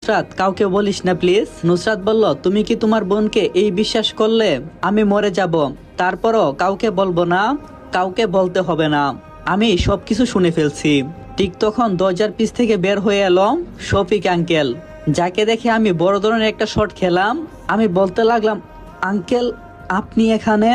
নুসরাত কাউকে বলিস না প্লিজ। নুসরাত বলল, তুমি কি তোমার বোনকে এই বিশ্বাস করলে আমি মরে যাব, তারপরও কাউকে বলবো না? কাউকে বলতে হবে না, আমি সবকিছু শুনে ফেলছি। ঠিক তখন দরজার পিছ থেকে বের হয়ে এলো শফিক আঙ্কেল, যাকে দেখে আমি বড় ধরনের একটা শট খেলাম। আমি বলতে লাগলাম, আঙ্কেল আপনি এখানে?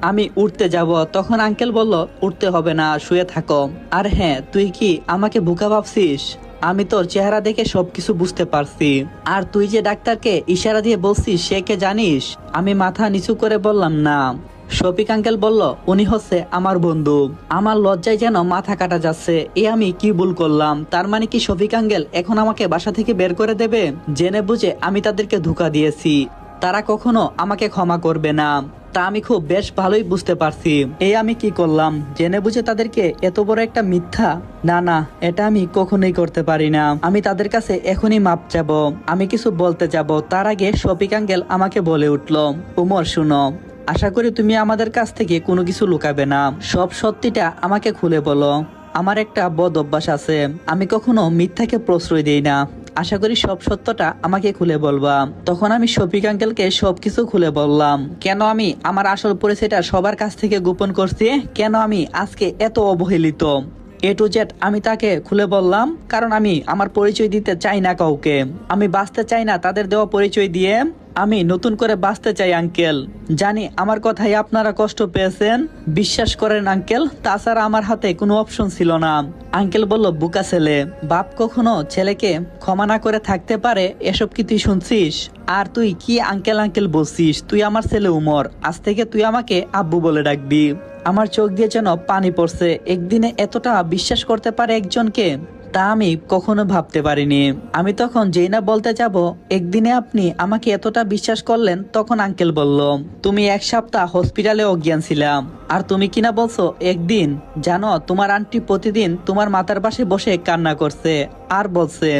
আমি উঠতে যাব, তখন আঙ্কেল বলল, উঠতে হবে না, শুয়ে থাকো। আর হ্যাঁ, তুই কি আমাকে বোকা ভাবছিস? আমি তোর চেহারা দেখে সবকিছু বুঝতে পারছি। আর তুই যে ডাক্তারকে ইশারা দিয়ে বলছিস সে কে জানিস? আমি মাথা নিচু করে বললাম, না। শফিক আঙ্কেল বলল, উনি হচ্ছে আমার বন্ধু। আমার লজ্জায় যেন মাথা কাটা যাচ্ছে, আমি কি ভুল করলাম? তার মানে কি শফিক আঙ্কেল এখন আমাকে বাসা থেকে বের করে দেবে? জেনে বুঝে আমি তাদেরকে ধোঁকা দিয়েছি, তারা কখনো আমাকে ক্ষমা করবে না। তা আমি খুব বেশ ভালোই বুঝতে পারছি। আমি কি করলাম? জেনে বুঝে তাদেরকে এত বড় একটা মিথ্যা? না না, এটা আমি কখনোই করতে পারি না। আমি তাদের কাছে এখনই মাপ চাবো, আমি কিছু বলতে যাব। তার আগে শফিক আঙ্কেল আমাকে বলে উঠল, উমর শুনো, আশা করি তুমি আমাদের কাছ থেকে কোনো কিছু লুকাবে না, সব সত্যিটা আমাকে খুলে বলো। আমার একটা বদ অভ্যাস আছে, আমি কখনো মিথ্যাকে প্রশ্রয় দিই না। আশা করি সব সত্যটা আমাকে খুলে বলবা। তখন আমি শফিক আঙ্কেলকে সবকিছু খুলে বললাম, কেন আমি আমার আসল পরিচয়টা সবার কাছ থেকে গোপন করছি, কেন আমি আজকে এত অবহেলিত। A to Z আমি তাকে খুলে বললাম, কারণ আমি আমার পরিচয় দিতে চাই না কাউকে। আমি বাঁচতে চাই না তাদের দেওয়া পরিচয় দিয়ে, আমি নতুন করে বাঁচতে চাই আঙ্কেল। জানি আমার কথাই আপনারা কষ্ট পেয়েছেন, বিশ্বাস করেন আঙ্কেল, তাছাড়া আমার হাতে কোনো অপশন ছিল না। আঙ্কেল বলল, বোকা ছেলে, বাপ কখনো ছেলেকে ক্ষমা না করে থাকতে পারে? এসব কি তুই শুনছিস? আর তুই কি আঙ্কেল আঙ্কেল বলছিস? তুই আমার ছেলে উমর, আজ থেকে তুই আমাকে আব্বু বলে ডাকবি। আমার চোখ দিয়ে যেন পানি পড়ছে। একদিনে এতটা বিশ্বাস করতে পারে একজনকে, তা আমি কখনো ভাবতে পারিনি। আমি তখন যেই না বলতে যাব, একদিনে আপনি আমাকে এতটা বিশ্বাস করলেন, তখন আঙ্কেল বলল, তুমি 1 সপ্তাহ হসপিটালে অজ্ঞান ছিলাম, আর তুমি কিনা বলছো একদিন? জানো, তোমার আন্টি প্রতিদিন তোমার মাথার পাশে বসে কান্না করছে আর বলছে,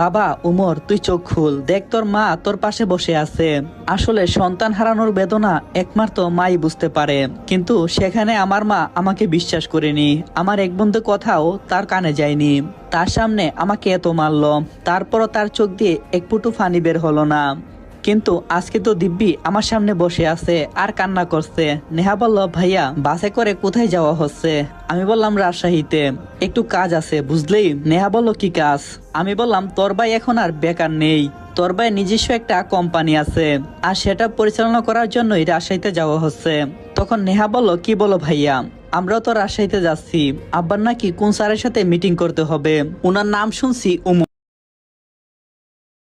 বাবা উমর তুই চোখ খুল, দেখ তোর মা তোর পাশে বসে আছে। আসলে সন্তান হারানোর বেদনা একমাত্র মাই বুঝতে পারে, কিন্তু সেখানে আমার মা আমাকে বিশ্বাস করেনি। আমার এক বন্ধু কথাও তার কানে যায়নি। তার সামনে আমাকে এত মারলো, তারপরও তার চোখ দিয়ে এক ফুটু পানি বের হলো না। কিন্তু আজকে তো দিব্যি আমার সামনে বসে আছে আর কান্না করছে। নেহা বলল, ভাইয়া বাসে করে কোথায় যাওয়া হচ্ছে? আমি বললাম, রাজশাহীতে একটু কাজ আছে বুঝলি। নেহা বলল, কি কাজ? আমি বললাম, তোর ভাই এখন আর বেকার নেই, তোর ভাই নিজস্ব একটা কোম্পানি আছে, আর সেটা পরিচালনা করার জন্যই রাজশাহীতে যাওয়া হচ্ছে। তখন নেহা বলল, কি বলো ভাইয়া, আমরাও তো রাজশাহীতে যাচ্ছি। আব্বার নাকি কোন স্যারের সাথে মিটিং করতে হবে, ওনার নাম শুনছি উমর।